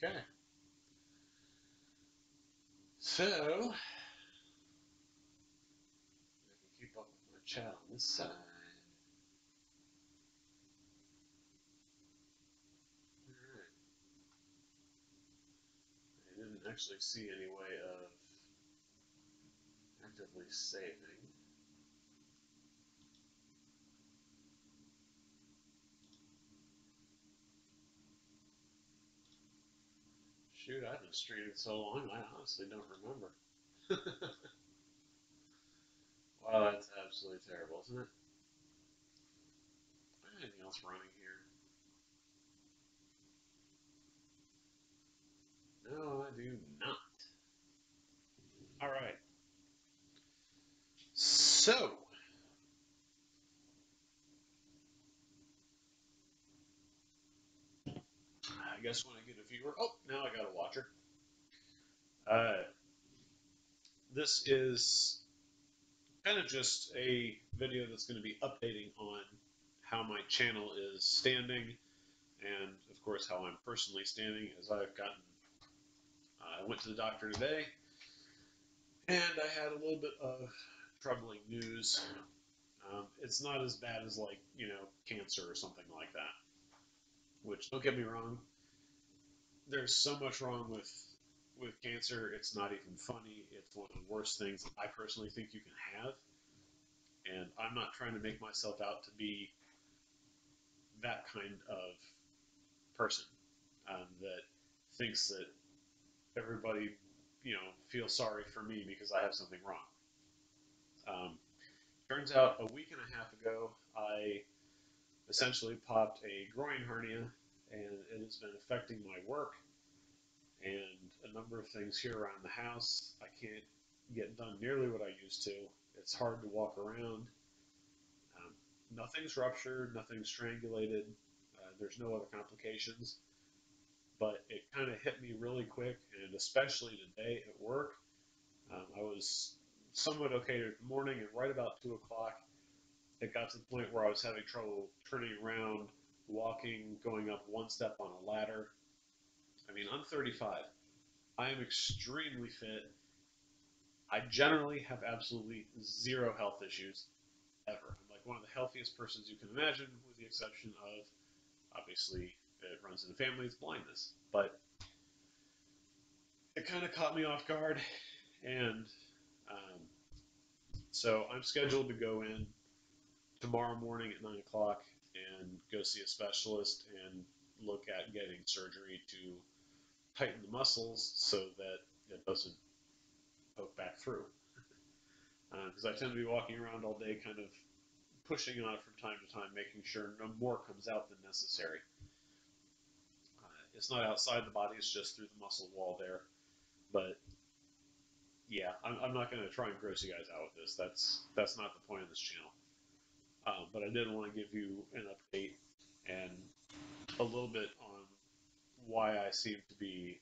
Okay, so I can keep up with my chat on this side. Alright, I didn't actually see any way of actively saving. Shoot, I haven't streamed so long, I honestly don't remember. Wow, that's absolutely terrible, isn't it? Anything else running here? No, I do not. All right. So, I guess when I get a viewer, oh, now I got a watcher. Uh, this is kind of just a video that's going to be updating on how my channel is standing, and of course how I'm personally standing. As I've gotten, I went to the doctor today, and I had a little bit of troubling news. It's not as bad as like cancer or something like that. Which, don't get me wrong, there's so much wrong with cancer. It's not even funny. It's one of the worst things that I personally think you can have. And I'm not trying to make myself out to be that kind of person that thinks that everybody, feels sorry for me because I have something wrong. Um, Turns out a week and a half ago, I essentially popped a groin hernia, and it has been affecting my work and a number of things here around the house. I can't get done nearly what I used to. It's hard to walk around. Um, Nothing's ruptured, nothing's strangulated. There's no other complications, but it kind of hit me really quick, and especially today at work. I was somewhat okay in the morning, and right about 2 o'clock, it got to the point where I was having trouble turning around, walking, going up one step on a ladder. I mean, I'm 35. I am extremely fit. I generally have absolutely zero health issues ever. I'm like one of the healthiest persons you can imagine, with the exception of, obviously, it runs in the family, it's blindness. But it kind of caught me off guard, and um, so I'm scheduled to go in tomorrow morning at 9 o'clock and go see a specialist and look at getting surgery to tighten the muscles so that it doesn't poke back through. Because I tend to be walking around all day, kind of pushing on it from time to time, making sure no more comes out than necessary. It's not outside the body; it's just through the muscle wall there. But yeah, I'm not going to try and gross you guys out with this. That's not the point of this channel. But I did want to give you an update and a little bit on why I seem to be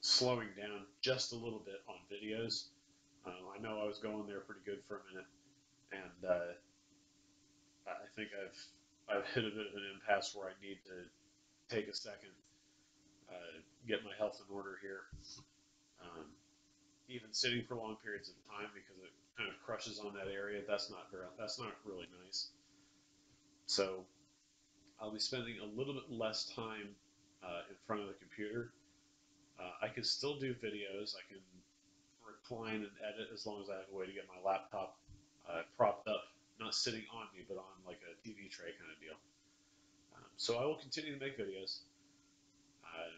slowing down just a little bit on videos. I know I was going there pretty good for a minute, and I think I've hit a bit of an impasse where I need to take a second, get my health in order here. Um, Even sitting for long periods of time, because it kind of crushes on that area. That's not really nice. So I'll be spending a little bit less time in front of the computer. I can still do videos. I can recline and edit as long as I have a way to get my laptop propped up, not sitting on me, but on like a TV tray kind of deal. So I will continue to make videos, uh,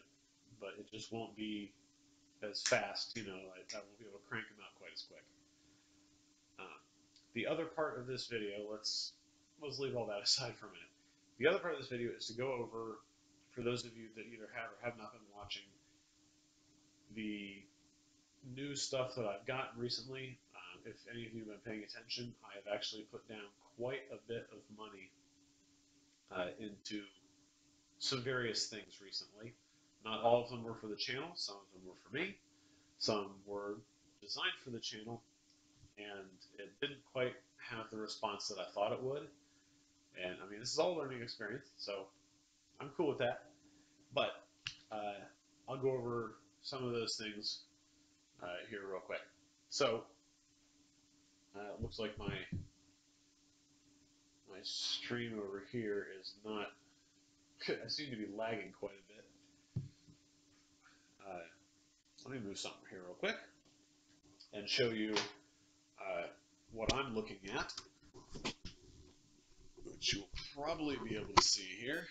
but it just won't be as fast. I won't be able to crank them out quite as quick. Um, the other part of this video, let's leave all that aside for a minute. The other part of this video is to go over, for those of you that either have or have not been watching, the new stuff that I've gotten recently. If any of you have been paying attention, I have actually put down quite a bit of money into some various things recently. Not all of them were for the channel. Some of them were for me. Some were designed for the channel, and it didn't quite have the response that I thought it would. And I mean, this is all a learning experience, so I'm cool with that. But uh, I'll go over some of those things here real quick. So it looks like my stream over here is not. I seem to be lagging quite a bit. Uh, Let me move something here real quick and show you uh, what I'm looking at, which you'll probably be able to see here.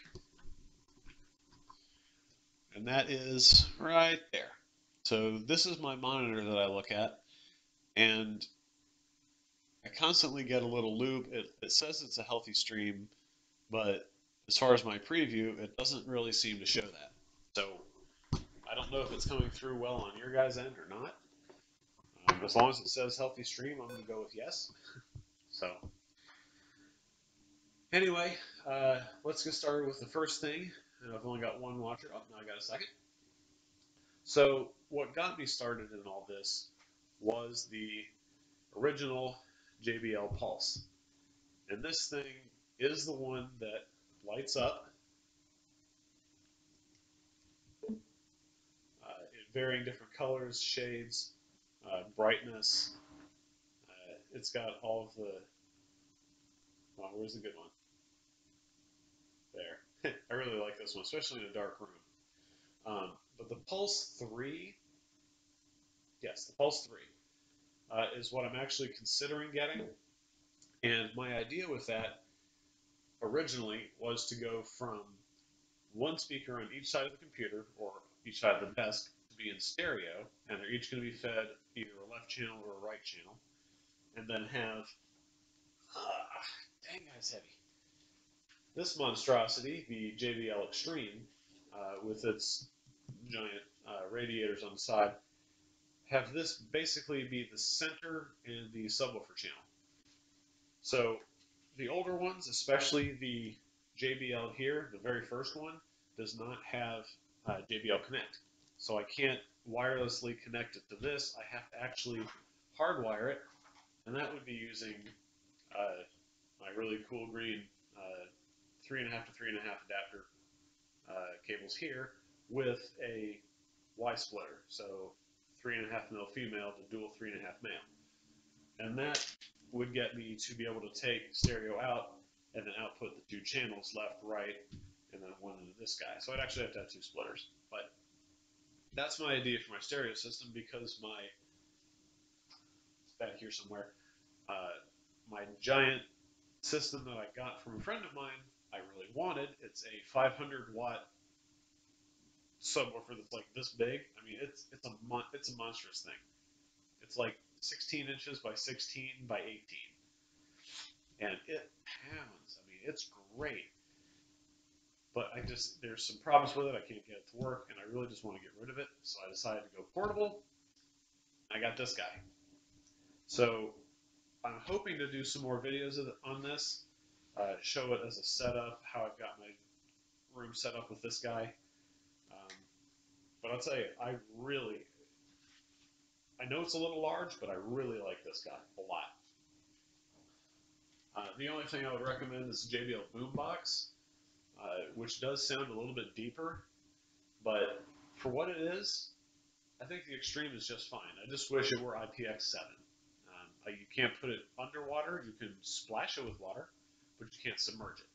And that is right there. So this is my monitor that I look at, and I constantly get a little loop. It says it's a healthy stream, but as far as my preview, it doesn't really seem to show that. So I don't know if it's coming through well on your guys' end or not. As long as it says healthy stream, I'm going to go with yes. So anyway, let's get started with the first thing. And I've only got one watcher. Oh, now I got a second. So what got me started in all this was the original JBL Pulse. And this thing is the one that lights up in varying different colors, shades, brightness. It's got all of the, well, where's the good one? There. I really like this one, especially in a dark room. But the Pulse 3, yes, the Pulse 3 is what I'm actually considering getting. And my idea with that originally was to go from one speaker on each side of the computer or each side of the desk to be in stereo, and they're each going to be fed either a left channel or a right channel, and then have, dang, that's heavy. This monstrosity, the JBL Extreme, with its giant radiators on the side, have this basically be the center and the subwoofer channel. So the older ones, especially the JBL here, the very first one, does not have JBL Connect. So I can't wirelessly connect it to this. I have to actually hardwire it, and that would be using my really cool green 3.5 to 3.5 adapter cables here with a Y splitter. So 3.5 mil female to dual 3.5 male. And that would get me to be able to take stereo out and then output the two channels, left, right, and then one into this guy. So I'd actually have to have two splitters. But that's my idea for my stereo system because it's back here somewhere, my giant system that I got from a friend of mine, I really wanted. It's a 500 watt subwoofer that's like this big. I mean, it's a monstrous thing. It's like 16 inches by 16 by 18, and it pounds. I mean, it's great. But there's some problems with it. I can't get it to work, and I really just want to get rid of it. So I decided to go portable. I got this guy. So I'm hoping to do some more videos on this, show it as a setup, how I've got my room set up with this guy. But I'll tell you, I know it's a little large, but I really like this guy a lot. The only thing I would recommend is the JBL Boombox, which does sound a little bit deeper, but for what it is, I think the Extreme is just fine. I just wish it were IPX7. You can't put it underwater. You can splash it with water, but you can't submerge it.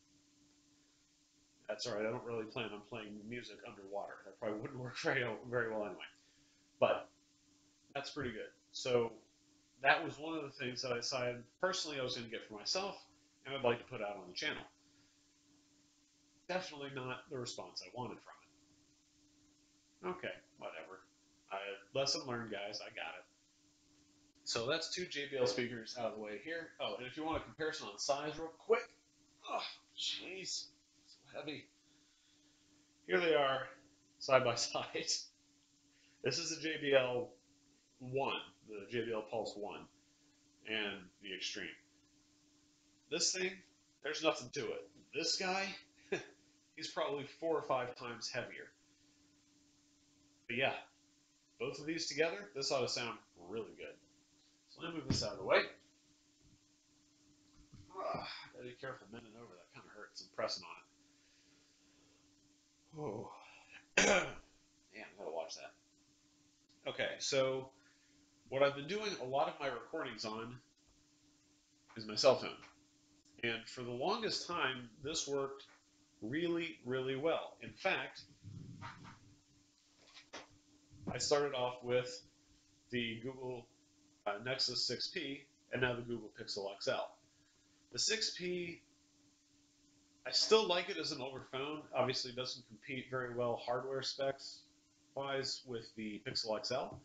That's all right. I don't really plan on playing music underwater. That probably wouldn't work very well anyway. But that's pretty good. So that was one of the things that I decided personally I was going to get for myself, and I'd like to put out on the channel. Definitely not the response I wanted from it. Okay, whatever. Lesson learned, guys. I got it. So that's two JBL speakers out of the way here. Oh, and if you want a comparison on size real quick. Oh, jeez. So heavy. Here they are, side by side. This is the JBL 1, the JBL Pulse 1, and the Extreme. This thing, there's nothing to it. This guy, he's probably 4 or 5 times heavier. But yeah, both of these together, this ought to sound really good. So let me move this out of the way. Gotta be careful bending over. That kind of hurts. I'm pressing on it. Oh, man, I got a so what I've been doing a lot of my recordings on is my cell phone. And for the longest time, this worked really, really well. In fact, I started off with the Google Nexus 6P and now the Google Pixel XL. The 6P, I still like it as an older phone. Obviously, it doesn't compete very well hardware specs wise with the Pixel XL.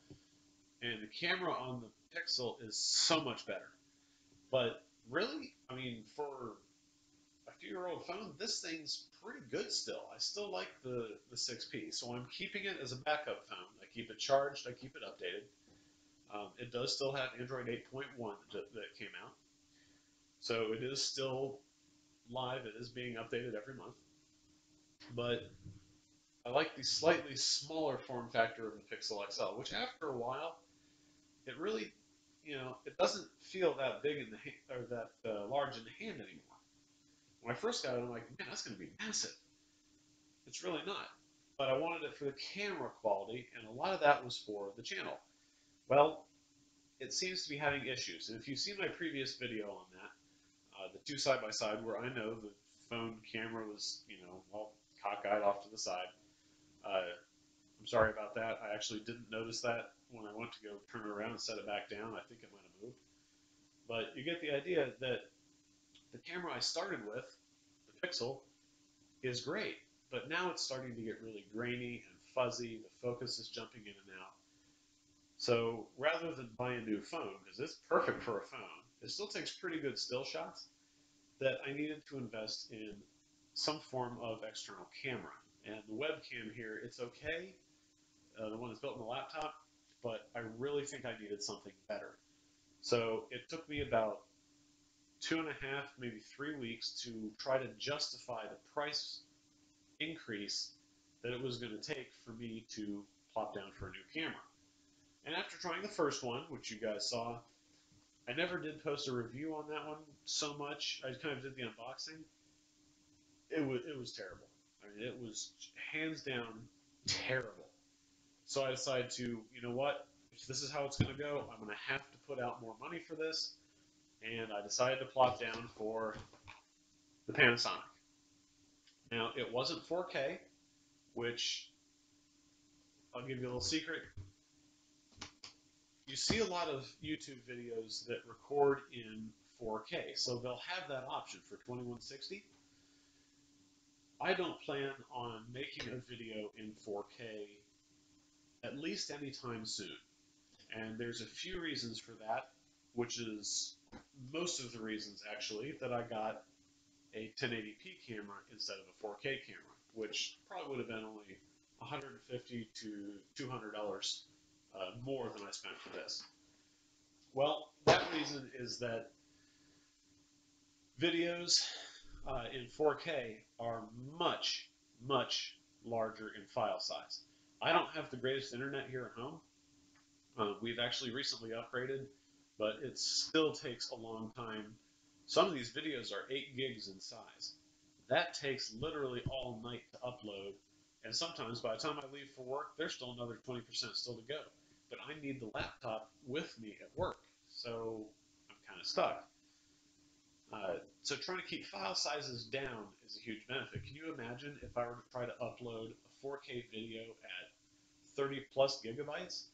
And the camera on the Pixel is so much better. But really, I mean, for a few-year-old phone, this thing's pretty good still. I still like the 6P, so I'm keeping it as a backup phone. I keep it charged, I keep it updated. It does still have Android 8.1 that came out, so it is still live. It is being updated every month, but I like the slightly smaller form factor of the Pixel XL, which after a while, it really, it doesn't feel that big in the or that large in the hand anymore. When I first got it, I'm like, man, that's going to be massive. It's really not. But I wanted it for the camera quality, and a lot of that was for the channel. Well, it seems to be having issues. And if you see my previous video on that, the two side by side, where I know the phone camera was, all cockeyed off to the side, I'm sorry about that. I actually didn't notice that when I went to go turn it around and set it back down. I think it might have moved. But you get the idea that the camera I started with, the Pixel, is great, but now it's starting to get really grainy and fuzzy. The focus is jumping in and out. So rather than buy a new phone, because it's perfect for a phone, it still takes pretty good still shots, that I needed to invest in some form of external camera. And the webcam here, it's okay, the one that's built in the laptop, but I really think I needed something better. So it took me about 2.5, maybe 3 weeks to try to justify the price increase that it was going to take for me to plop down for a new camera. And after trying the first one, which you guys saw, I never did post a review on that one so much. I kind of did the unboxing. It was terrible. I mean, it was hands down terrible. So I decided to, you know what? If this is how it's going to go, I'm going to have to put out more money for this. And I decided to plop down for the Panasonic. Now, it wasn't 4K, which I'll give you a little secret. You see a lot of YouTube videos that record in 4K, so they'll have that option for 2160. I don't plan on making a video in 4K at least anytime soon. And there's a few reasons for that, which is most of the reasons actually that I got a 1080p camera instead of a 4K camera, which probably would have been only $150 to $200 more than I spent for this. Well, that reason is that videos in 4K are much, much larger in file size. I don't have the greatest internet here at home. We've actually recently upgraded, but it still takes a long time. Some of these videos are 8 gigs in size. That takes literally all night to upload, and sometimes by the time I leave for work, there's still another 20% still to go. But I need the laptop with me at work, so I'm kind of stuck. So trying to keep file sizes down is a huge benefit. Can you imagine if I were to try to upload a 4K video at 30 plus gigabytes?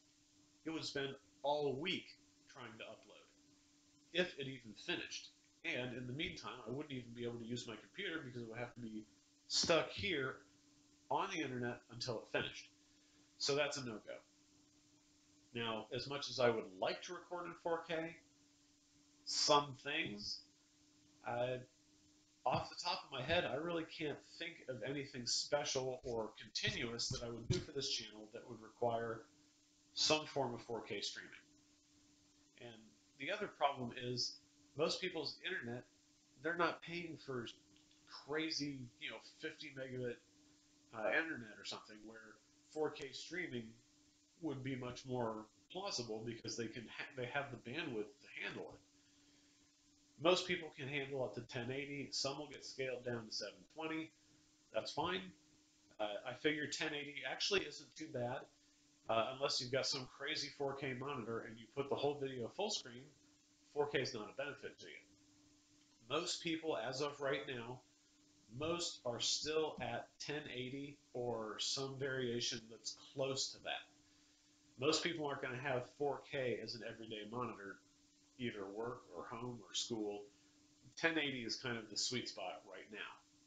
It would spend all week trying to upload, if it even finished. And in the meantime, I wouldn't even be able to use my computer because it would have to be stuck here on the internet until it finished. So that's a no-go. Now, as much as I would like to record in 4K, some things, off the top of my head, I really can't think of anything special or continuous that I would do for this channel that would require some form of 4K streaming. And the other problem is most people's internet, they're not paying for crazy, 50 megabit internet or something where 4K streaming would be much more plausible because they have the bandwidth to handle it. Most people can handle up to 1080. Some will get scaled down to 720. That's fine. I figure 1080 actually isn't too bad. unless you've got some crazy 4K monitor and you put the whole video full screen, 4K is not a benefit to you. Most people, as of right now, most are still at 1080 or some variation that's close to that. Most people aren't going to have 4K as an everyday monitor, either work or home or school. 1080 is kind of the sweet spot right now.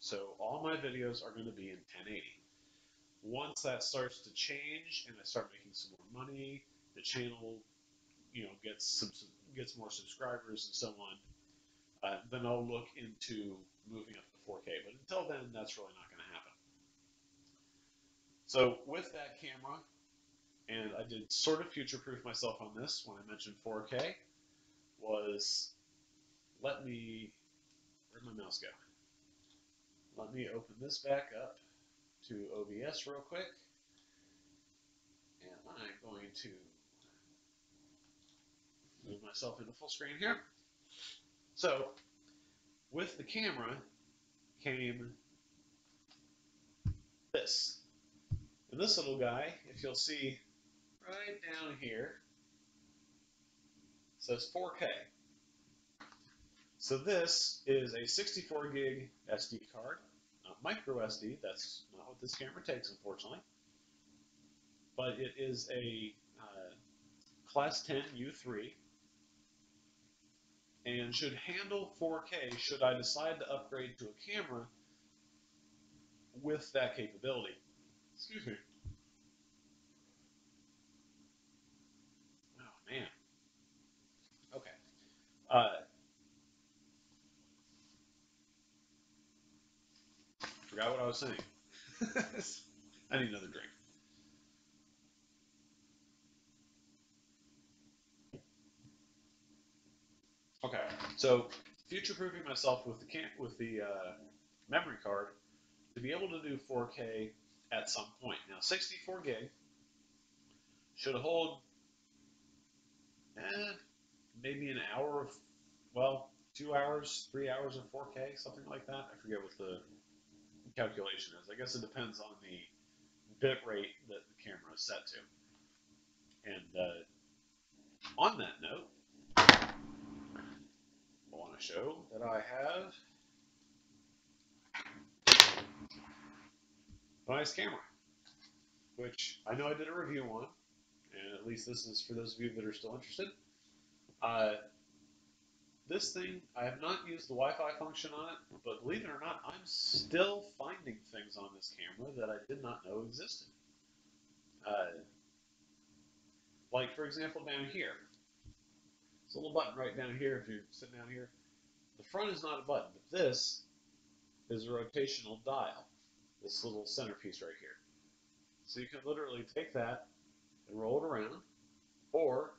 So all my videos are going to be in 1080. Once that starts to change and I start making some more money, the channel, gets more subscribers and so on, then I'll look into moving up to 4K. But until then, that's really not going to happen. So with that camera, and I did sort of future-proof myself on this when I mentioned 4K, was let me, where'd my mouse go? Let me open this back up to OBS real quick, and I'm going to move myself into full screen here. So with the camera came this. And this little guy, if you'll see right down here, says 4K. So this is a 64 gig SD card, micro SD. That's not what this camera takes, unfortunately. But it is a Class 10 U3 and should handle 4K should I decide to upgrade to a camera with that capability. Excuse me. Oh, man. Okay. Forgot what I was saying. I need another drink. Okay, so future-proofing myself with the memory card to be able to do 4K at some point. Now, 64 gig should hold eh, maybe an hour of, well, 2 hours, 3 hours of 4K, something like that. I forget what the calculation is. I guess it depends on the bit rate that the camera is set to. And on that note, I want to show that I have a nice camera, which I know I did a review on, and at least this is for those of you that are still interested. Uh, this thing, I have not used the Wi-Fi function on it, but believe it or not, I'm still finding things on this camera that I did not know existed. Like, for example, down here. There's a little button right down here if you're sitting down here. The front is not a button, but this is a rotational dial, this little centerpiece right here. So you can literally take that and roll it around, or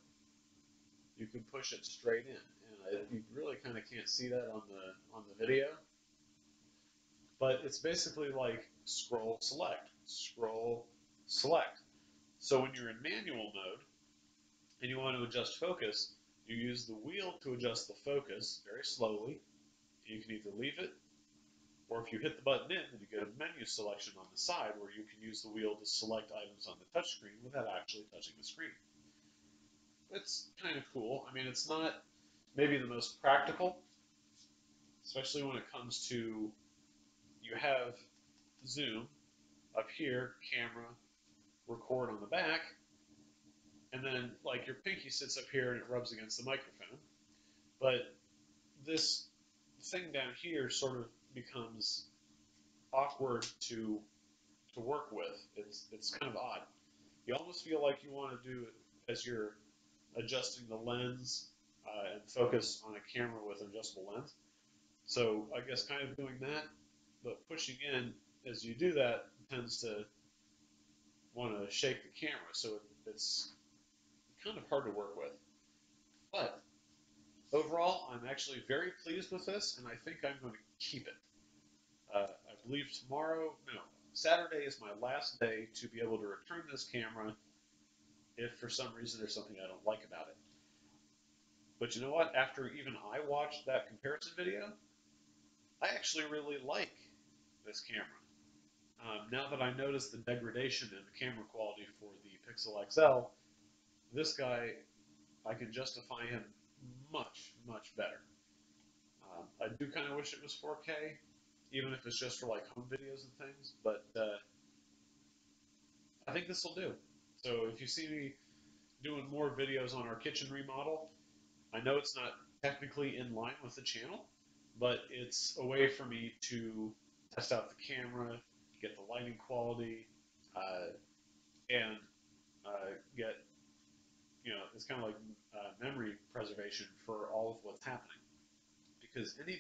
you can push it straight in. And you really kind of can't see that on the video, but it's basically like scroll, select, scroll, select. So when you're in manual mode and you want to adjust focus, you use the wheel to adjust the focus very slowly. You can either leave it, or if you hit the button in, then you get a menu selection on the side where you can use the wheel to select items on the touchscreen without actually touching the screen. It's kind of cool. I mean, it's not maybe the most practical, especially when it comes to you have zoom up here, camera, record on the back, and then like your pinky sits up here and it rubs against the microphone. But this thing down here sort of becomes awkward to work with. It's kind of odd. You almost feel like you want to do it as you're adjusting the lens and focus on a camera with an adjustable lens. So I guess kind of doing that, but pushing in as you do that tends to want to shake the camera, so it's kind of hard to work with. But overall, I'm actually very pleased with this, and I think I'm going to keep it. I believe Saturday is my last day to be able to return this camera if for some reason there's something I don't like about it. But you know what? After even I watched that comparison video, I actually really like this camera. Now that I notice the degradation in the camera quality for the Pixel XL, this guy, I can justify him much, much better. I do kind of wish it was 4K, even if it's just for like home videos and things, but I think this will do. So if you see me doing more videos on our kitchen remodel, I know it's not technically in line with the channel, but it's a way for me to test out the camera, get the lighting quality, and get, it's kind of like memory preservation for all of what's happening. Because any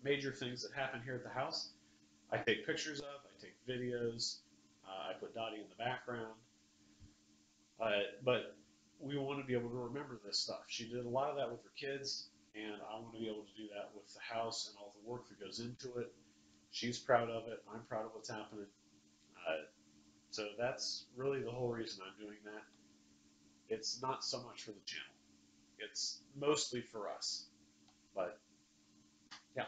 major things that happen here at the house, I take pictures of, I take videos, I put Dottie in the background, but we want to be able to remember this stuff. She did a lot of that with her kids, and I want to be able to do that with the house and all the work that goes into it. She's proud of it. I'm proud of what's happening. So that's really the whole reason I'm doing that. It's not so much for the channel. It's mostly for us. But yeah.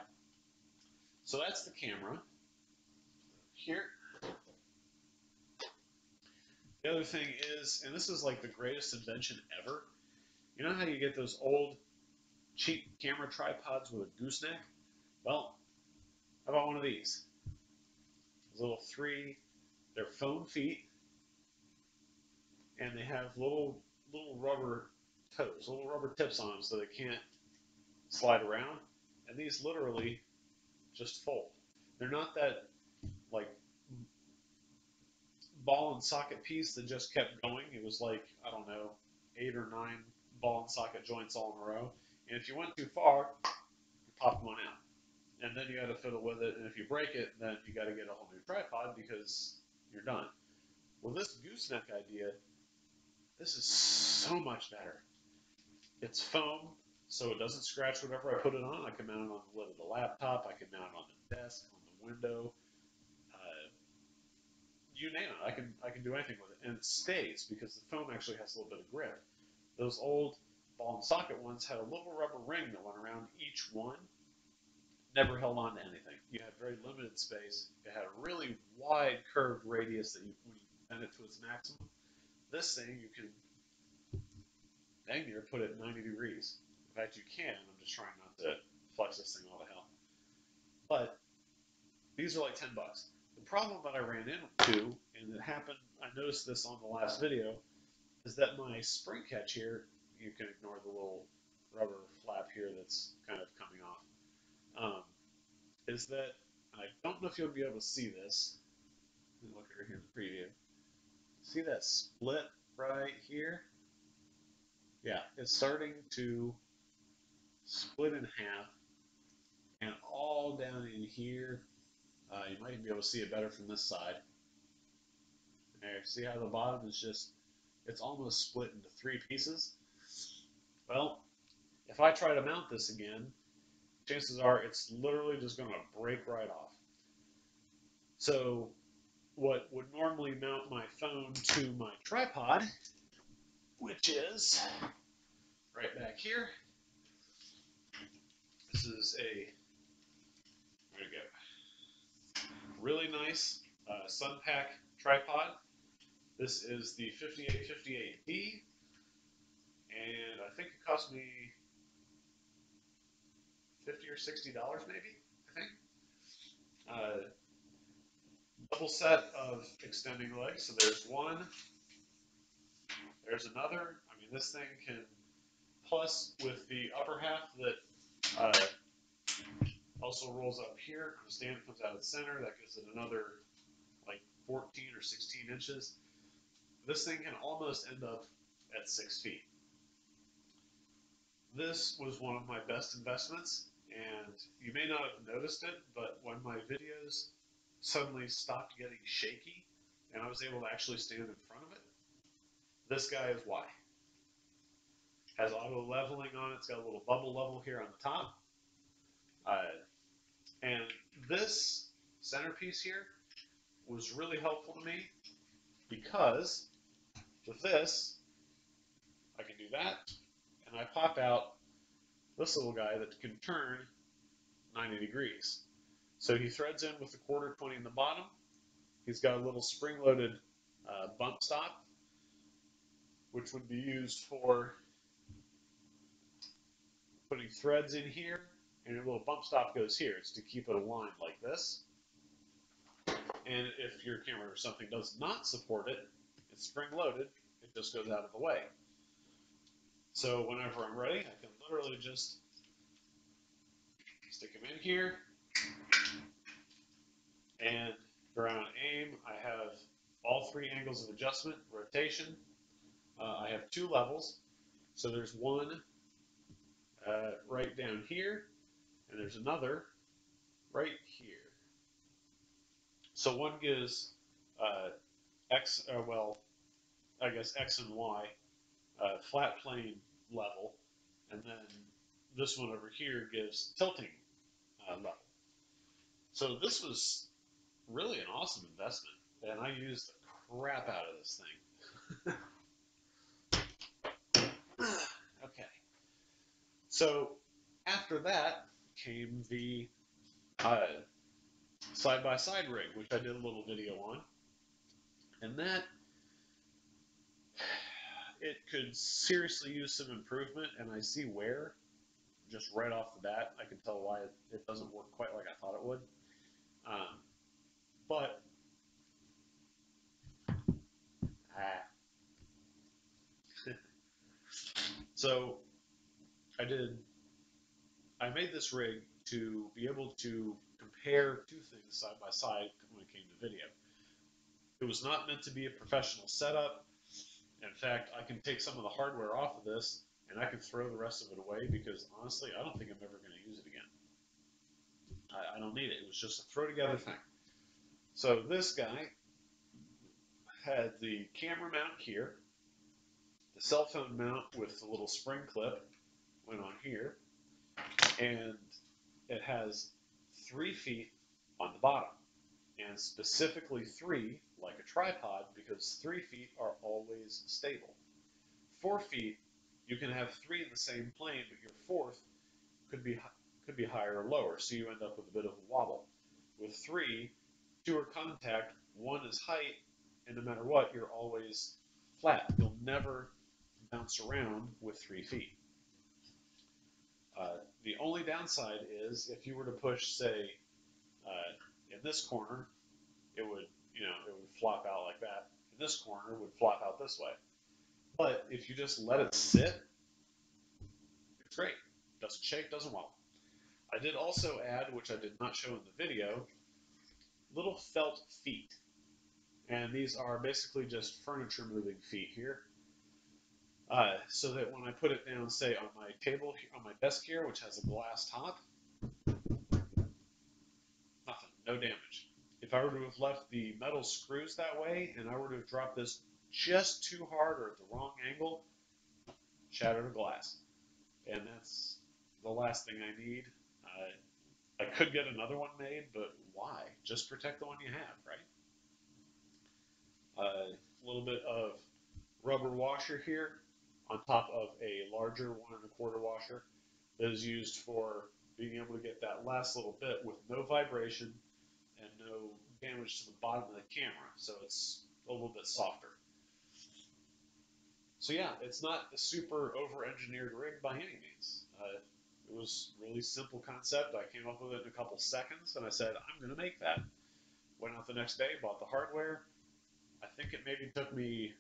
So that's the camera. Here, the other thing is, and this is like the greatest invention ever. You know how you get those old cheap camera tripods with a gooseneck? Well, how about one of these? Those little they're foam feet, and they have little rubber toes, little rubber tips on them so they can't slide around. And these literally just fold. They're not that like ball and socket piece that just kept going. It was like, I don't know, 8 or 9 ball and socket joints all in a row. And if you went too far, you popped one out. And then you got to fiddle with it. And if you break it, then you got to get a whole new tripod because you're done. Well, this gooseneck idea, this is so much better. It's foam, so it doesn't scratch whatever I put it on. I can mount it on the lid of the laptop. I can mount it on the desk, on the window. Uh, you name it. I can do anything with it, and it stays because the foam actually has a little bit of grip. Those old ball and socket ones had a little rubber ring that went around each one. Never held on to anything. You had very limited space. It had a really wide curved radius that when you bend it to its maximum. This thing you can dang near put it 90 degrees. In fact, you can. I'm just trying not to flex this thing all to hell. But these are like 10 bucks. The problem that I ran into, and it happened, I noticed this on the last video, is that my spring catch here, you can ignore the little rubber flap here that's kind of coming off, is that I don't know if you'll be able to see this. Let me look over here in the preview. See that split right here? Yeah, it's starting to split in half, and all down in here, you might even be able to see it better from this side. There, see how the bottom is just, it's almost split into 3 pieces? Well, if I try to mount this again, chances are it's literally just going to break right off. So what would normally mount my phone to my tripod, which is right back here, this is a, there we go, really nice Sunpack tripod. This is the 5858D, and I think it cost me $50 or $60 maybe, I think. Uh, Double set of extending legs. So there's one, there's another. I mean, this thing can, plus with the upper half that also rolls up here, the stand comes out of the center, that gives it another like 14 or 16 inches. This thing can almost end up at 6 feet. This was one of my best investments, and you may not have noticed it, but when my videos suddenly stopped getting shaky and I was able to actually stand in front of it, this guy is why. Has auto leveling on it. It's got a little bubble level here on the top. And this centerpiece here was really helpful to me because with this, I can do that, and I pop out this little guy that can turn 90 degrees. So he threads in with the 1/4 20 in the bottom, He's got a little spring-loaded bump stop, which would be used for putting threads in here, and a little bump stop goes here. It's to keep it aligned like this. And if your camera or something does not support it, it's spring-loaded, it just goes out of the way. So whenever I'm ready, I can literally just stick them in here, and around aim, I have all three angles of adjustment, rotation. I have two levels. So there's one right down here, and there's another right here. So one gives X, well, I guess X and Y, flat plane level, and then this one over here gives tilting level. So this was really an awesome investment, and I used the crap out of this thing. Okay. So after that came the side-by-side rig, which I did a little video on. And that, it could seriously use some improvement, and I see where, just right off the bat, I can tell why it doesn't work quite like I thought it would. But, so I made this rig to be able to compare two things side by side when it came to video. It was not meant to be a professional setup. In fact, I can take some of the hardware off of this and I can throw the rest of it away because honestly, I don't think I'm ever going to use it again. I don't need it. It was just a throw together thing. So this guy had the camera mount here, the cell phone mount with the little spring clip went on here, and it has 3 feet on the bottom, and specifically 3 like a tripod because 3 feet are always stable. 4 feet, you can have 3 in the same plane, but your fourth could be higher or lower, so you end up with a bit of a wobble. With 3, 2 are contact, 1 is height, and no matter what, you're always flat. You'll never bounce around with 3 feet. The only downside is if you were to push, say, in this corner, it would, it would flop out like that. In this corner, it would flop out this way. But if you just let it sit, it's great. Doesn't shake, doesn't wobble. I did also add, which I did not show in the video, little felt feet. And these are basically just furniture moving feet here. So that when I put it down, say on my table, on my desk here, which has a glass top, nothing, no damage. If I were to have left the metal screws that way, and I were to have dropped this just too hard or at the wrong angle, shattered a glass. And that's the last thing I need. I could get another one made, but why? Just protect the one you have, right? A little bit of rubber washer here on top of a larger 1 1/4 washer that is used for being able to get that last little bit with no vibration and no damage to the bottom of the camera, so it's a little bit softer. So yeah, it's not a super over-engineered rig by any means. It was a really simple concept. I came up with it in a couple seconds, and I said, I'm going to make that. Went out the next day, bought the hardware. I think it maybe took me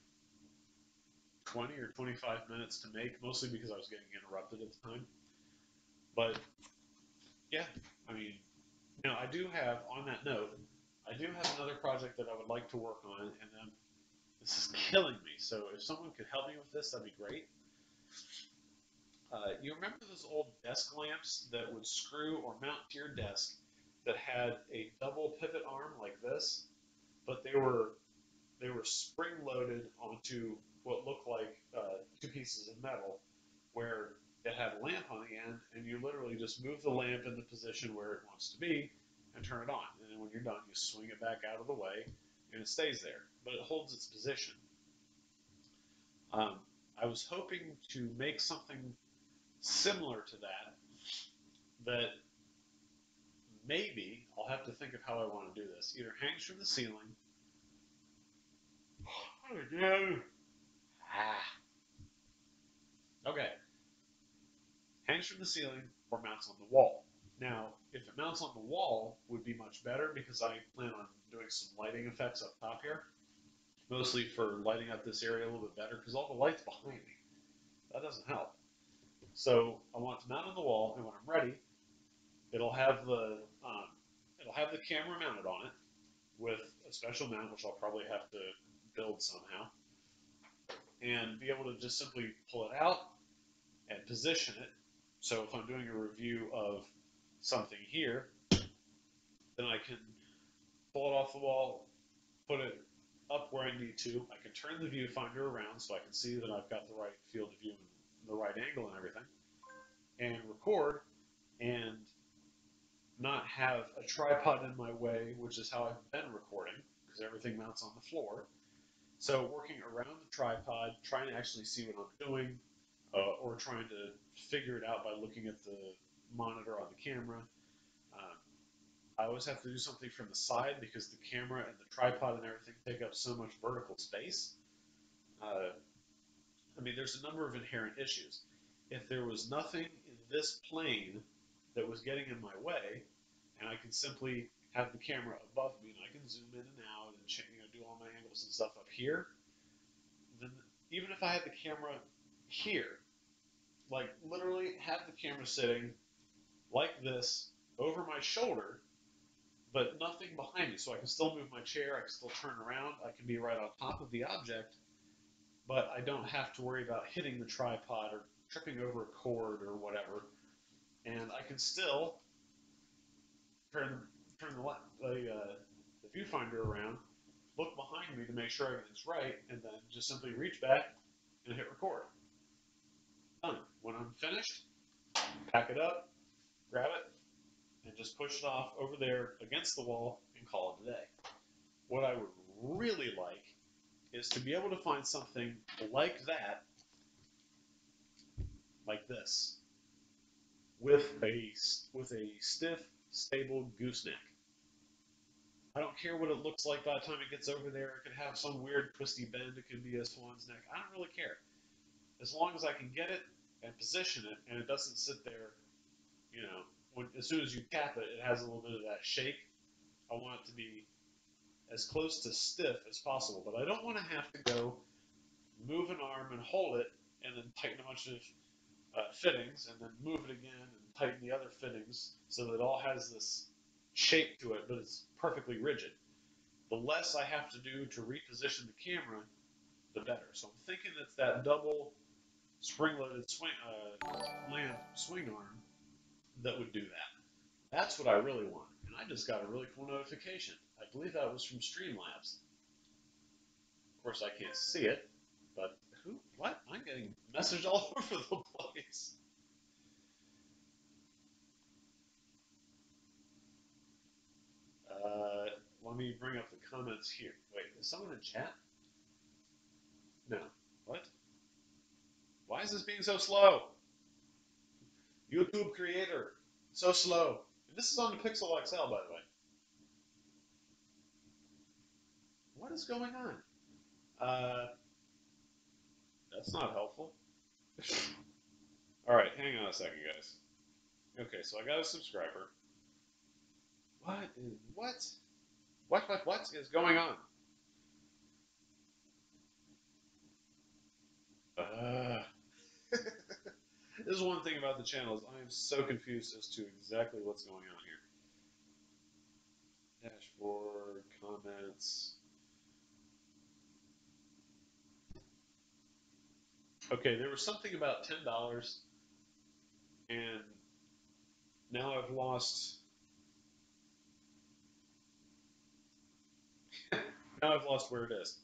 20 or 25 minutes to make, mostly because I was getting interrupted at the time. But yeah, I mean, I do have, on that note, I do have another project that I would like to work on, and this is killing me. So if someone could help me with this, that'd be great. You remember those old desk lamps that would screw or mount to your desk that had a double pivot arm like this, but they were spring loaded onto what looked like 2 pieces of metal, where it had a lamp on the end, and you literally just move the lamp in the position where it wants to be and turn it on. And then when you're done, you swing it back out of the way, and it stays there, but it holds its position. I was hoping to make something similar to that maybe I'll have to think of how I want to do this. Either hangs from the ceiling Ah. Okay. Hangs from the ceiling or mounts on the wall. Now, if it mounts on the wall, would be much better because I plan on doing some lighting effects up top here, mostly for lighting up this area a little bit better because all the light's behind me. That doesn't help. So I want it to mount on the wall, and when I'm ready, it'll have the um, it'll have the camera mounted on it with a special mount, which I'll probably have to build somehow, and be able to just simply pull it out and position it. So if I'm doing a review of something here, then I can pull it off the wall, put it up where I need to. I can turn the viewfinder around so I can see that I've got the right field of view and the right angle and everything, and record and not have a tripod in my way, which is how I've been recording because everything mounts on the floor. So working around the tripod, trying to actually see what I'm doing, or trying to figure it out by looking at the monitor on the camera. Um, I always have to do something from the side because the camera and the tripod and everything take up so much vertical space. Uh, I mean, there's a number of inherent issues. If there was nothing in this plane that was getting in my way, and I can simply have the camera above me and I can zoom in and out and do all my angles and stuff up here, then even if I had the camera here, like literally have the camera sitting like this over my shoulder, but nothing behind me, so I can still move my chair, I can still turn around, I can be right on top of the object, but I don't have to worry about hitting the tripod or tripping over a cord or whatever, and I can still turn turn the viewfinder around, look behind me to make sure everything's right, and then just simply reach back and hit record. Done. When I'm finished, pack it up, grab it, and just push it off over there against the wall and call it a day. What I would really like is to be able to find something like that, like this, with a stiff, stable gooseneck. I don't care what it looks like by the time it gets over there. It could have some weird twisty bend. It could be a swan's neck. I don't really care. As long as I can get it and position it, and it doesn't sit there, as soon as you tap it, it has a little bit of that shake. I want it to be as close to stiff as possible, but I don't want to have to go move an arm and hold it and then tighten a bunch of fittings and then move it again and tighten the other fittings so that it all has this shape to it, but it's perfectly rigid. The less I have to do to reposition the camera, the better. So I'm thinking it's that double spring-loaded swing arm that would do that. That's what I really want. And I just got a really cool notification. I believe that was from Streamlabs. Of course, I can't see it, but who? What? I'm getting messages all over the place. Uh, Let me bring up the comments here. Wait, is someone in chat? No. What? Why is this being so slow? YouTube creator, so slow. And this is on the Pixel XL, by the way. What is going on? That's not helpful. All right, hang on a second, guys. Okay, so I got a subscriber. What is going on? Uh, this is one thing about the channel is I am so confused as to exactly what's going on here. Dashboard, comments. Okay, there was something about $10, and now I've lost. Now I've lost where it is.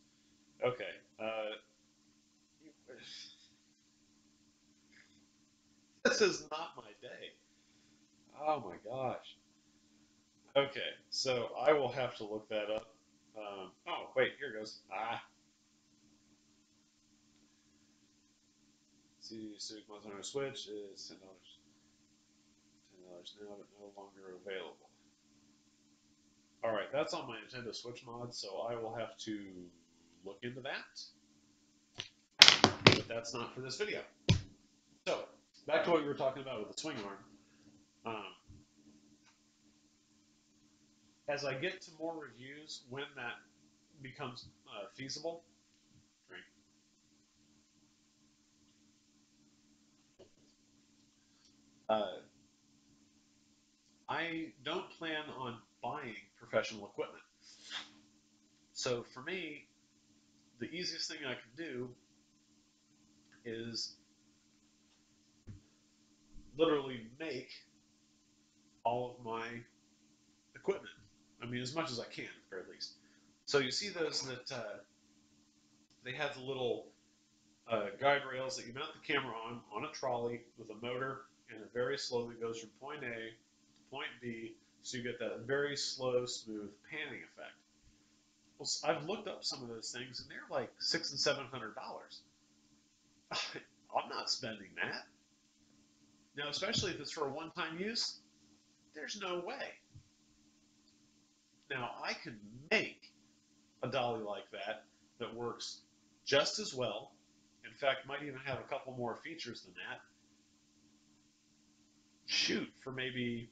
Okay. This is not my day. Oh my gosh. Okay, so I will have to look that up. Oh, wait, here it goes. CD Super Nintendo Switch is $10. $10 now, but no longer available. All right, that's on my Nintendo Switch mod, so I will have to look into that. But that's not for this video. So, back to what we were talking about with the swing arm. As I get to more reviews, when that becomes feasible, right, I don't plan on buying professional equipment. So for me, the easiest thing I can do is literally make all of my equipment. I mean, as much as I can, at the very least. So you see those that they have the little guide rails that you mount the camera on a trolley with a motor, and it very slowly goes from point A to point B, so you get that very slow, smooth panning effect. Well, I've looked up some of those things, and they're like $600 and $700. I'm not spending that. Now, especially if it's for a one-time use, there's no way. Now, I can make a dolly like that that works just as well. In fact, might even have a couple more features than that. Shoot, for maybe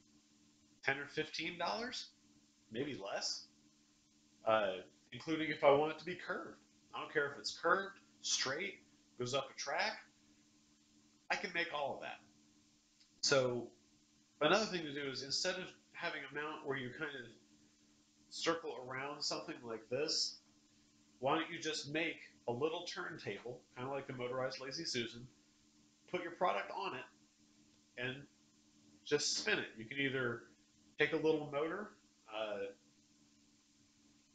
$10 or $15, maybe less, including if I want it to be curved. I don't care if it's curved, straight, goes up a track. I can make all of that. So another thing to do is instead of having a mount where you kind of circle around something like this, why don't you just make a little turntable, kind of like the motorized Lazy Susan, put your product on it, and just spin it. You can either take a little motor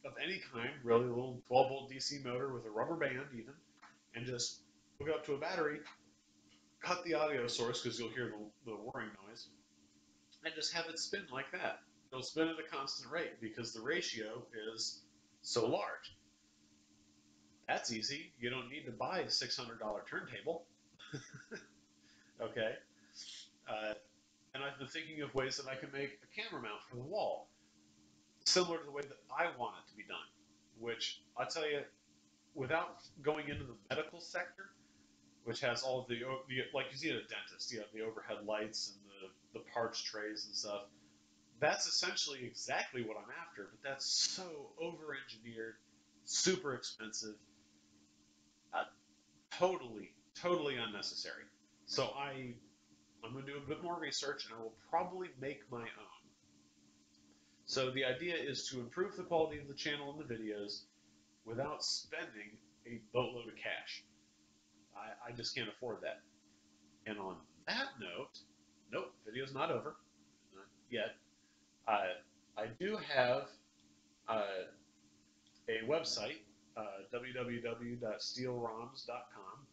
of any kind, really, a little 12-volt DC motor with a rubber band even, and just hook it up to a battery, cut the audio source because you'll hear the whirring noise, and just have it spin like that. It'll spin at a constant rate because the ratio is so large. That's easy. You don't need to buy a $600 turntable. Okay? Uh, and I've been thinking of ways that I can make a camera mount for the wall, similar to the way that I want it to be done, which I'll tell you, without going into the medical sector, which has all of the like you see at a dentist, you have the overhead lights and the parts trays and stuff. That's essentially exactly what I'm after, but that's so over-engineered, super expensive, uh, totally unnecessary. So I'm going to do a bit more research, and I will probably make my own. So the idea is to improve the quality of the channel and the videos without spending a boatload of cash. I just can't afford that. And on that note, nope, video's not over, not yet. I do have a website, www.steelroms.com,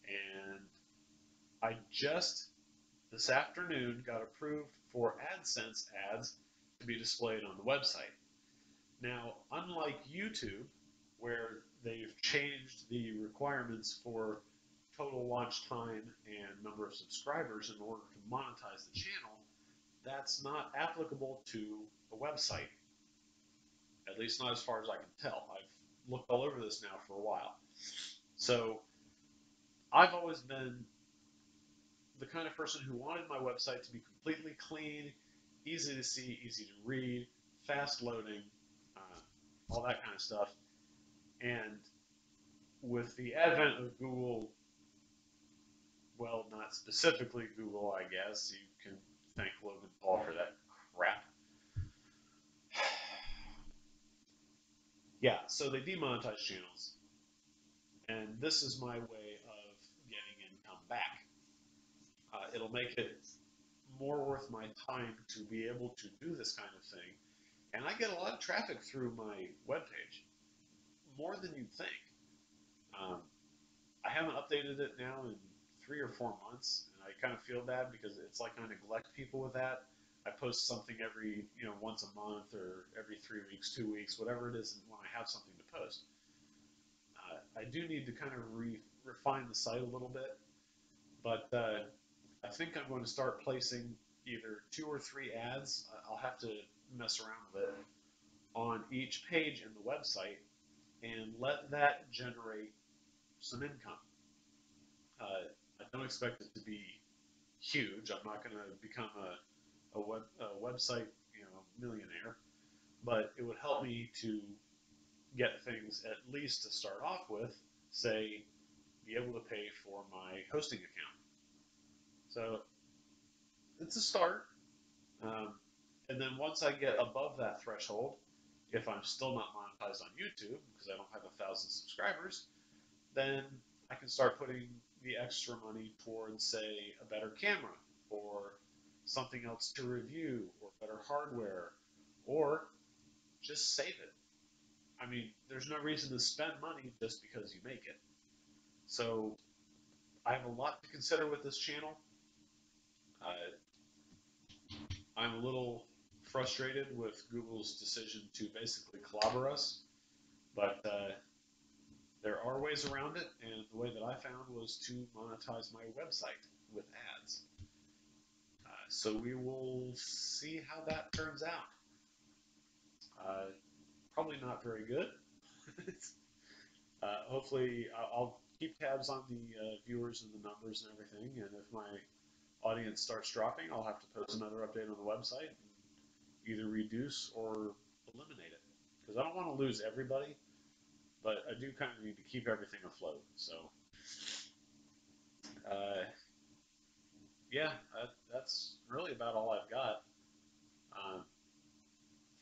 and I just this afternoon got approved for AdSense ads to be displayed on the website. Now, unlike YouTube, where they've changed the requirements for total watch time and number of subscribers in order to monetize the channel, that's not applicable to a website. At least not as far as I can tell. I've looked all over this now for a while. So I've always been the kind of person who wanted my website to be completely clean, easy to see, easy to read, fast loading, all that kind of stuff. And with the advent of Google, well, not specifically Google, I guess, you can thank Logan Paul for that crap. Yeah, so they demonetize channels. And this is my way of getting income back. It'll make it more worth my time to be able to do this kind of thing. And I get a lot of traffic through my webpage, more than you'd think. Um, I haven't updated it now in 3 or 4 months, and I kind of feel bad because it's like I neglect people with that. I post something every, once a month or every 3 weeks, 2 weeks, whatever it is, when I have something to post. I do need to kind of refine the site a little bit, but I think I'm going to start placing either 2 or 3 ads. I'll have to mess around with it on each page in the website, and let that generate some income. I don't expect it to be huge. I'm not going to become a website millionaire, but it would help me to get things at least to start off with, say, be able to pay for my hosting account. So it's a start. Um, and then once I get above that threshold, if I'm still not monetized on YouTube because I don't have 1,000 subscribers, then I can start putting the extra money towards, say, a better camera or something else to review or better hardware or just save it. I mean, there's no reason to spend money just because you make it. So I have a lot to consider with this channel. Uh, I'm a little frustrated with Google's decision to basically clobber us, but there are ways around it, and the way that I found was to monetize my website with ads. So we will see how that turns out. Uh, Probably not very good. Hopefully, I'll keep tabs on the viewers and the numbers and everything, and if my audience starts dropping, I'll have to post another update on the website and either reduce or eliminate it. Because I don't want to lose everybody, but I do kind of need to keep everything afloat. So, uh, yeah, that's really about all I've got. Um,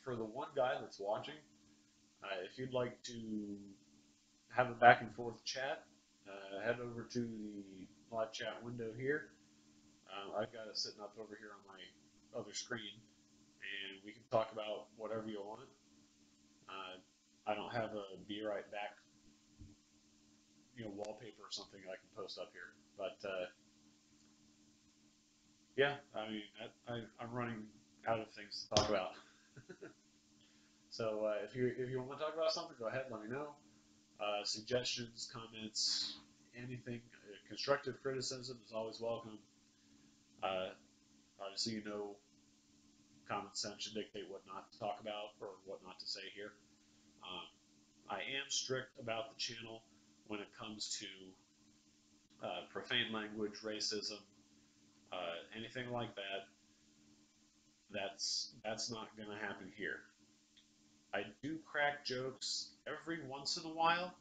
for the one guy that's watching, if you'd like to have a back and forth chat, head over to the live chat window here. I've got it sitting up over here on my other screen, and we can talk about whatever you want. I don't have a be right back, wallpaper or something I can post up here, but yeah, I mean, I'm running out of things to talk about. So if you want to talk about something, go ahead, let me know. Suggestions, comments, anything, constructive criticism is always welcome. Uh, Obviously, common sense should dictate what not to talk about or what not to say here. Um, I am strict about the channel when it comes to profane language, racism, anything like that. That's not going to happen here. I do crack jokes every once in a while,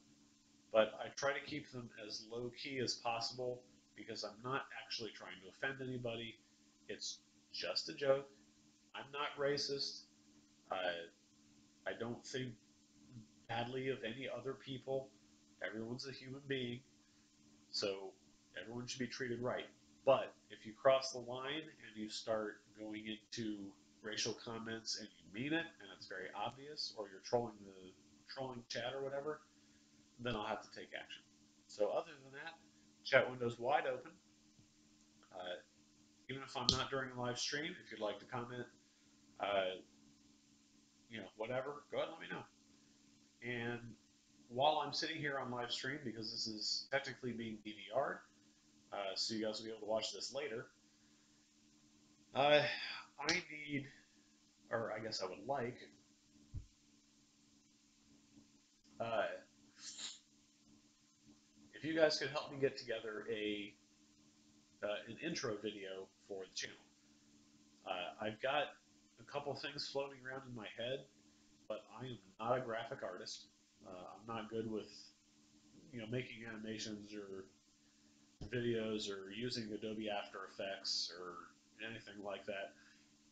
but I try to keep them as low key as possible because I'm not actually trying to offend anybody. It's just a joke. I'm not racist. I don't think badly of any other people. Everyone's a human being, so everyone should be treated right. But if you cross the line and you start going into racial comments and you mean it and it's very obvious, or you're trolling chat or whatever, then I'll have to take action. So other than that, chat window's wide open. Uh, Even if I'm not during a live stream, if you'd like to comment, uh, whatever, go ahead and let me know. And while I'm sitting here on live stream, because this is technically being DVR'd, so you guys will be able to watch this later, I need, or I guess I would like, uh, if you guys could help me get together an intro video for the channel. I've got a couple things floating around in my head, but I am not a graphic artist. I'm not good with making animations or videos or using Adobe After Effects or anything like that.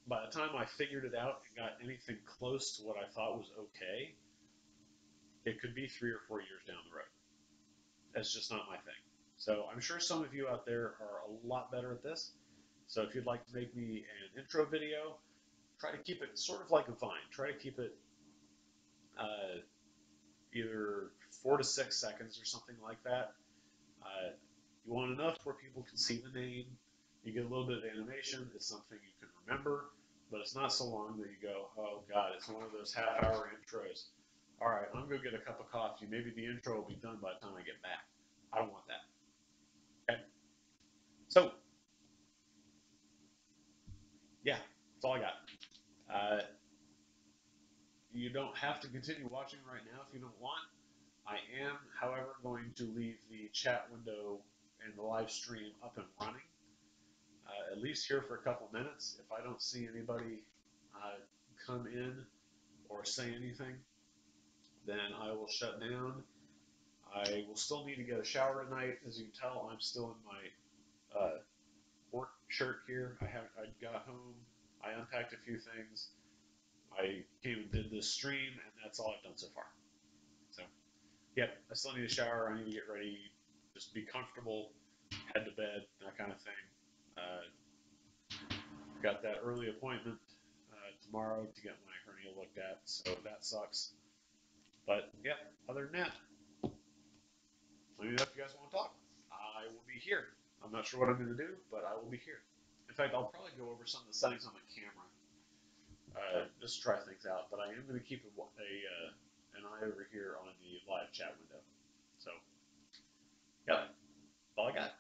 By the time I figured it out and got anything close to what I thought was okay, it could be 3 or 4 years down the road. That's just not my thing. So I'm sure some of you out there are a lot better at this. So if you'd like to make me an intro video, try to keep it sort of like a Vine. Try to keep it uh, either 4 to 6 seconds or something like that. Uh, you want enough where people can see the name. You get a little bit of animation. It's something you can remember, but it's not so long that you go, oh God, it's one of those half-hour intros. All right, I'm going to get a cup of coffee. Maybe the intro will be done by the time I get back. I don't want that. Okay? So, yeah, that's all I got. Uh, you don't have to continue watching right now if you don't want. I am, however, going to leave the chat window and the live stream up and running, at least here for a couple minutes. If I don't see anybody uh, come in or say anything, then I will shut down. I will still need to get a shower tonight. As you can tell, I'm still in my work shirt here. I got home, I unpacked a few things, I came and did this stream, and that's all I've done so far. So, yep, I still need a shower. I need to get ready, just be comfortable, head to bed, that kind of thing. Got that early appointment tomorrow to get my hernia looked at, so that sucks. But yeah, other than that, let me know if you guys want to talk. I will be here. I'm not sure what I'm going to do, but I will be here. In fact, I'll probably go over some of the settings on my camera just to try things out. But I am going to keep an eye over here on the live chat window. So, yep, that's all I got.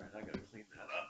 All right, I got to clean that up.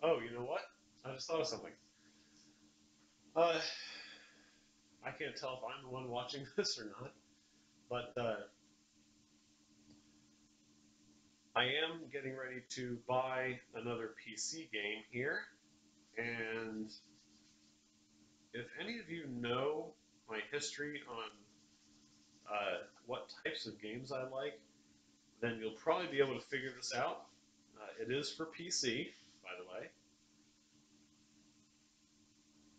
Oh, you know what? I just thought of something. Uh, I can't tell if I'm the one watching this or not, but I am getting ready to buy another PC game here, and if any of you know my history on what types of games I like, then you'll probably be able to figure this out. It is for PC, by the way,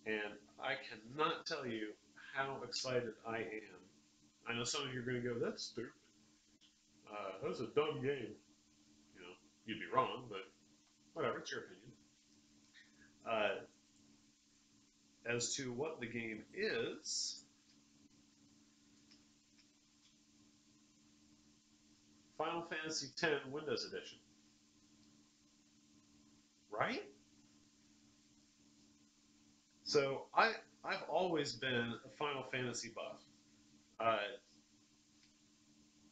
and I cannot tell you how excited I am. I know some of you are going to go, "That's stupid. That's a dumb game." You know, you'd be wrong, but whatever, it's your opinion. Uh, as to what the game is, Final Fantasy X Windows Edition, right? So I've always been a Final Fantasy buff. Uh,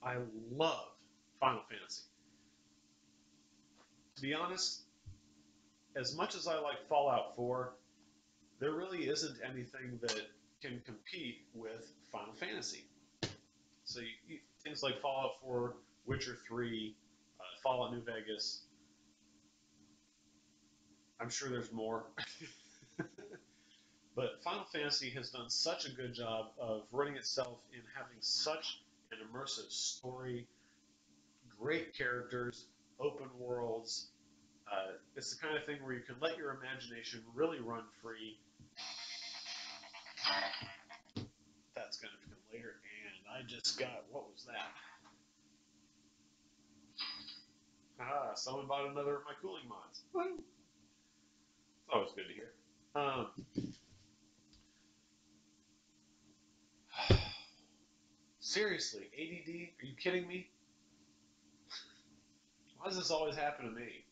I love Final Fantasy. To be honest, as much as I like Fallout 4, there really isn't anything that can compete with Final Fantasy. So things like Fallout 4, Witcher 3, Fallout New Vegas. I'm sure there's more. But Final Fantasy has done such a good job of running itself in having such an immersive story, great characters, open worlds. It's the kind of thing where you can let your imagination really run free. That's going to come later. And I just got, what was that? Ah, someone bought another of my cooling mods. Woo! It's always good to hear. Um, seriously, ADD? Are you kidding me? Why does this always happen to me?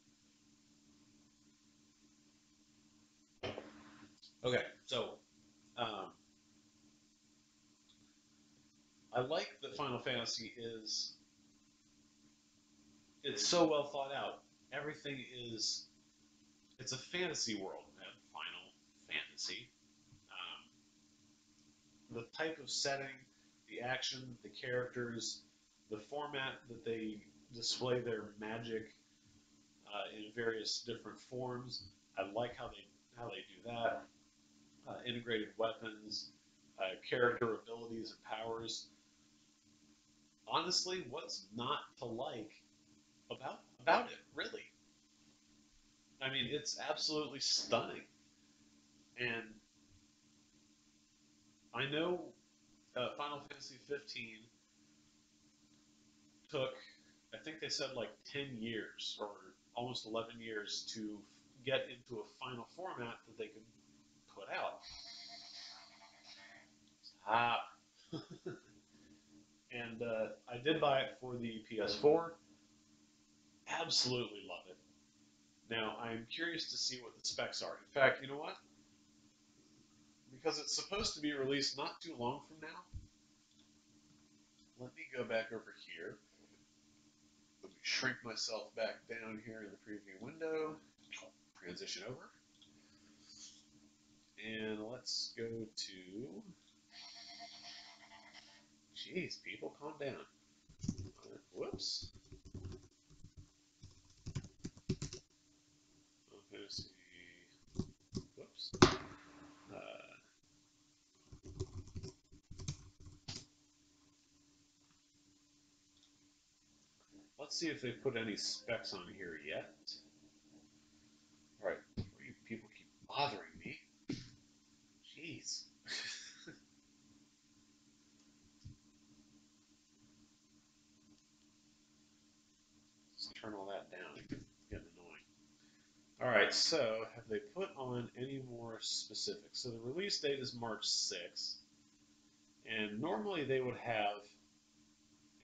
Okay, so um, I like that Final Fantasy is it's so well thought out. Everything is it's a fantasy world. Final Fantasy. The type of setting, the action, the characters, the format that they display their magic in various different forms. I like how they do that. Integrated weapons, character abilities and powers. Honestly, what's not to like about it? Really, I mean, it's absolutely stunning. And I know Final Fantasy 15 took, I think they said like 10 years or almost 11 years to get into a final format that they could put out. Ah, and I did buy it for the PS4. Absolutely love it. Now, I'm curious to see what the specs are. In fact, you know what? Because it's supposed to be released not too long from now, let me go back over here. Let me shrink myself back down here in the preview window. Transition over. And let's go to. Jeez, people, calm down. Whoops. Okay, see. Whoops. Let's see if they put any specs on here yet. All right, before you people keep bothering me. Jeez. Let's turn all that down. It's getting annoying. All right, so have they put on any more specifics? So the release date is March 6th, and normally they would have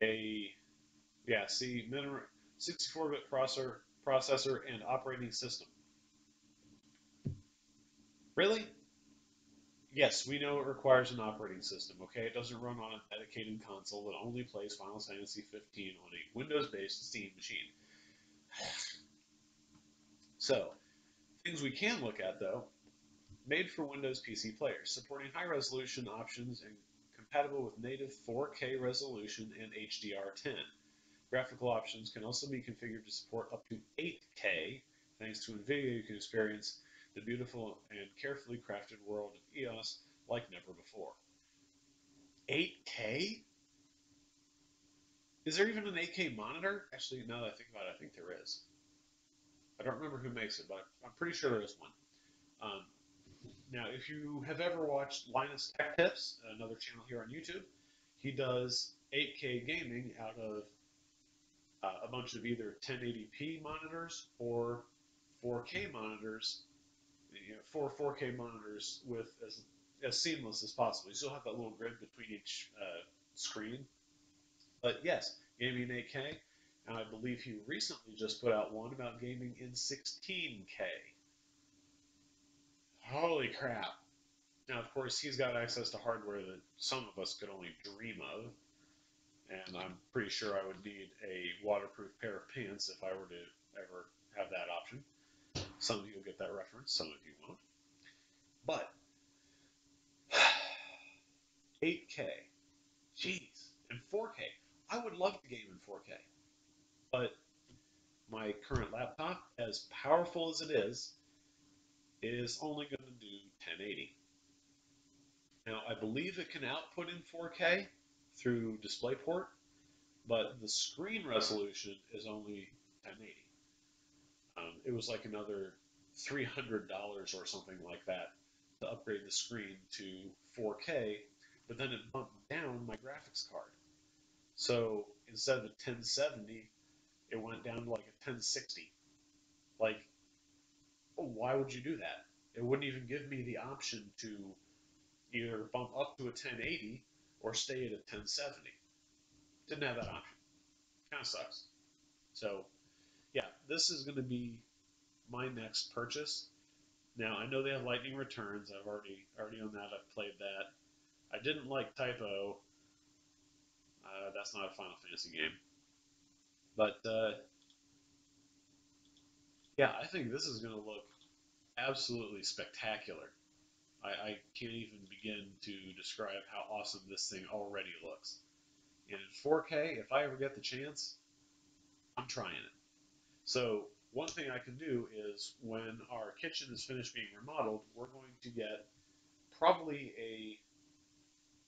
a, yeah, see, minimum 64-bit processor and operating system. Really? Yes, we know it requires an operating system, okay? It doesn't run on a dedicated console that only plays Final Fantasy 15 on a Windows-based Steam machine. So, things we can look at, though, made for Windows PC players, supporting high-resolution options and compatible with native 4K resolution and HDR10. Graphical options can also be configured to support up to 8K. Thanks to NVIDIA, you can experience the beautiful and carefully crafted world of EOS like never before. 8K? Is there even an 8K monitor? Actually, now that I think about it, I think there is. I don't remember who makes it, but I'm pretty sure there is one. Um, Now, if you have ever watched Linus Tech Tips, another channel here on YouTube, he does 8K gaming out of a bunch of either 1080p monitors or 4K monitors, four 4K monitors with as seamless as possible. You still have that little grid between each screen. But yes, gaming in 8K, and I believe he recently just put out one about gaming in 16K. Holy crap. Now, of course, he's got access to hardware that some of us could only dream of, and I'm pretty sure I would need a waterproof pair of pants if I were to ever have that option. Some of you will get that reference, some of you won't. But 8K, jeez, and 4K. I would love to game in 4K, but my current laptop, as powerful as it is only going to do 1080. Now, I believe it can output in 4K through DisplayPort, but the screen resolution is only 1080. It was like another $300 or something like that to upgrade the screen to 4K, but then it bumped down my graphics card. So instead of a 1070, it went down to like a 1060. Like, why would you do that? It wouldn't even give me the option to either bump up to a 1080 or stay at a 1070. Didn't have that option. Kind of sucks. So, yeah, this is going to be my next purchase. Now, I know they have lightning returns. I've already owned that. I've played that. I didn't like Typo. That's not a Final Fantasy game. But yeah, I think this is going to look absolutely spectacular. I can't even begin to describe how awesome this thing already looks. And in 4K, if I ever get the chance, I'm trying it. So one thing I can do is when our kitchen is finished being remodeled, we're going to get probably a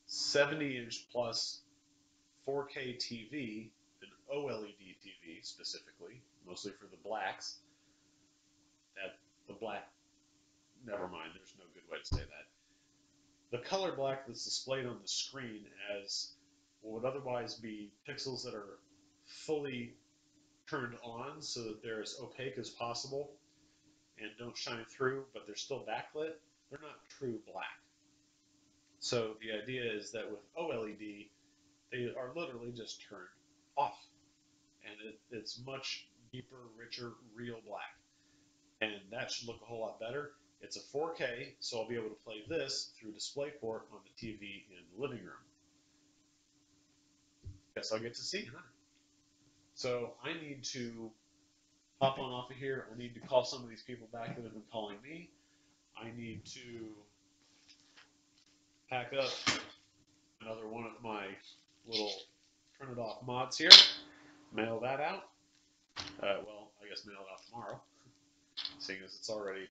70-inch plus 4K TV, an OLED TV specifically, mostly for the blacks. That the black, never mind. There's no good way to say that. The color black that's displayed on the screen as what would otherwise be pixels that are fully turned on so that they're as opaque as possible and don't shine through, but they're still backlit. They're not true black. So the idea is that with OLED, they are literally just turned off, and it's much deeper, richer, real black, and that should look a whole lot better. It's a 4K, so I'll be able to play this through DisplayPort on the TV in the living room. Guess I'll get to see, huh? So I need to hop on off of here. I need to call some of these people back that have been calling me. I need to pack up another one of my little printed off mods here, mail that out. Well, I guess mail it out tomorrow, seeing as it's already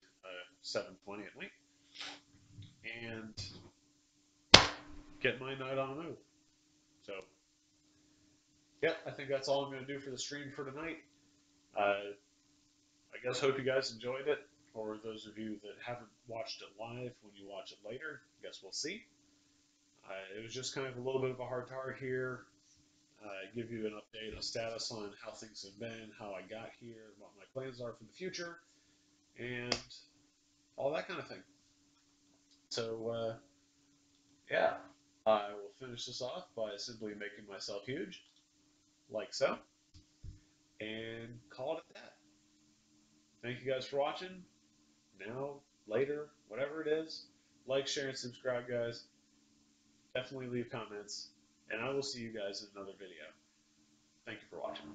7:20 at night, and get my night on the move. So, yeah, I think that's all I'm going to do for the stream for tonight. I guess hope you guys enjoyed it. For those of you that haven't watched it live, when you watch it later, I guess we'll see. It was just kind of a little bit of a heart to heart here. Give you an update, a status on how things have been, how I got here, what my plans are for the future, and all that kind of thing. So, yeah, I will finish this off by simply making myself huge, like so, and call it at that. Thank you guys for watching. Now, later, whatever it is, like, share, and subscribe, guys. Definitely leave comments, and I will see you guys in another video. Thank you for watching.